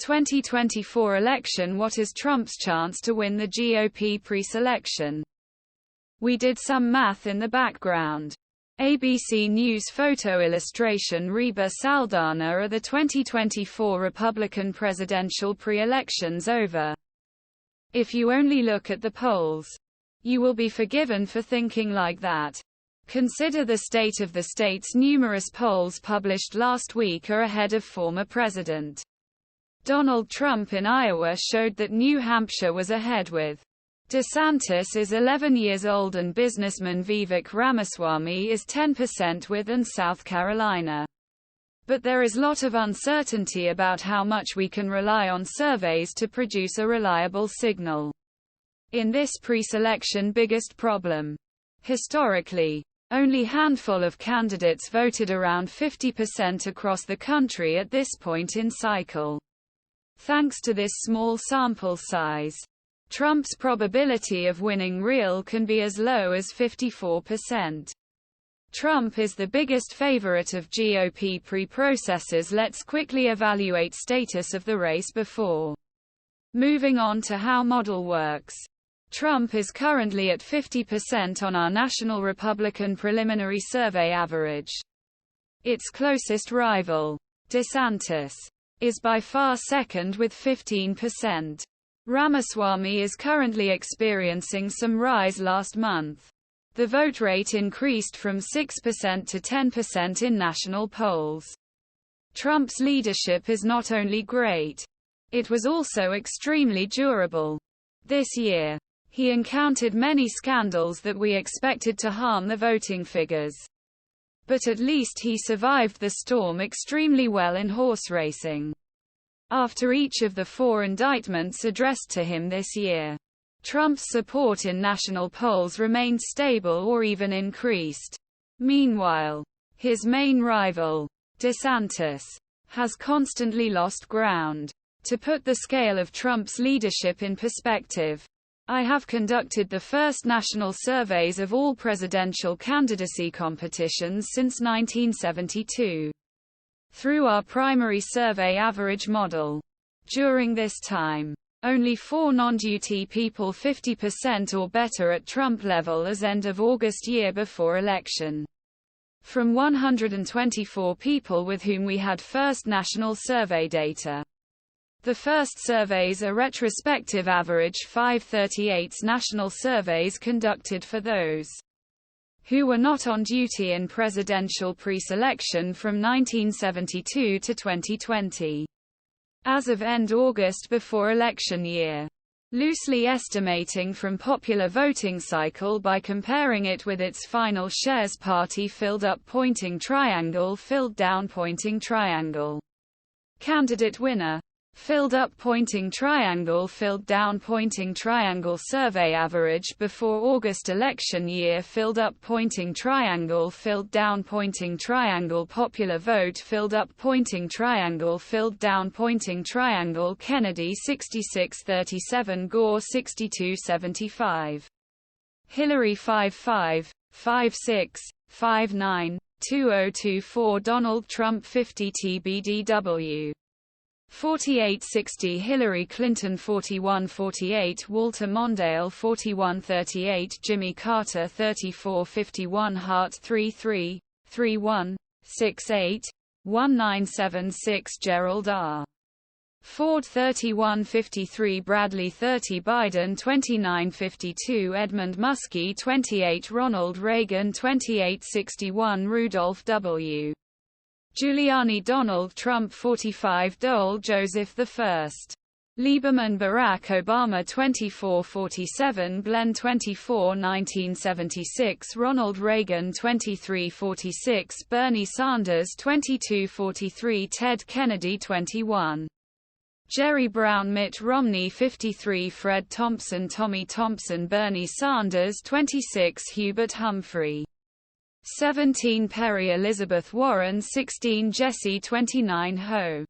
2024 election. What is Trump's chance to win the GOP pre-selection? We did some math in the background. ABC News photo illustration. REBA SALDANHA. Are the 2024 Republican presidential pre-elections over? If you only look at the polls, you will be forgiven for thinking like that. Consider the state of the states. Numerous polls published last week are ahead of former President Donald Trump in Iowa showed that New Hampshire was ahead with DeSantis is 11 years old and businessman Vivek Ramaswamy is 10% with and South Carolina. But there is lot of uncertainty about how much we can rely on surveys to produce a reliable signal. In this pre-selection biggest problem. Historically, only handful of candidates voted around 50% across the country at this point in cycle. Thanks to this small sample size, Trump's probability of winning real can be as low as 54%. Trump is the biggest favorite of GOP pre-processes. Let's quickly evaluate status of the race before moving on to how model works. Trump is currently at 50% on our National Republican Preliminary Survey average. Its closest rival, DeSantis, is by far second with 15%. Ramaswamy is currently experiencing some rise. Last month, the vote rate increased from 6% to 10% in national polls. Trump's leadership is not only great, it was also extremely durable. This year, he encountered many scandals that we expected to harm the voting figures. But at least he survived the storm extremely well in horse racing. After each of the 4 indictments addressed to him this year, Trump's support in national polls remained stable or even increased. Meanwhile, his main rival, DeSantis, has constantly lost ground. To put the scale of Trump's leadership in perspective, I have conducted the first national surveys of all presidential candidacy competitions since 1972. Through our primary survey average model. During this time, only 4 non-duty people 50% or better at Trump level as end of August year before election. From 124 people with whom we had first national survey data. The first surveys are retrospective average FiveThirtyEight's national surveys conducted for those who were not on duty in presidential pre-selection from 1972 to 2020. As of end August before election year. Loosely estimating from popular voting cycle by comparing it with its final shares. Party filled up pointing triangle filled down pointing triangle. Candidate winner. Filled up pointing triangle filled down pointing triangle. Survey average before August election year. Filled up pointing triangle filled down pointing triangle. Popular vote filled up pointing triangle filled down pointing triangle. Kennedy 66-37, Gore 62-75. Hillary 5-5, 5-6, 5-9, 2024. Donald Trump 50 TBD W. 48-60. Hillary Clinton 41-48, Walter Mondale 41-38, Jimmy Carter 34-51, Hart 3-3, 3-1, 6-8, 1976, Gerald R. Ford 31-53, Bradley 30, Biden 29-52, Edmund Muskie 28, Ronald Reagan 28-61, Rudolph W. Giuliani Donald Trump 45, Dole Joseph I. Lieberman Barack Obama 24-47, Glenn 24, 1976, Ronald Reagan 23-46, Bernie Sanders 22-43, Ted Kennedy 21. Jerry Brown Mitt Romney 53, Fred Thompson Tommy Thompson, Bernie Sanders 26, Hubert Humphrey 17, Perry Elizabeth Warren 16, Jesse 29, Ho.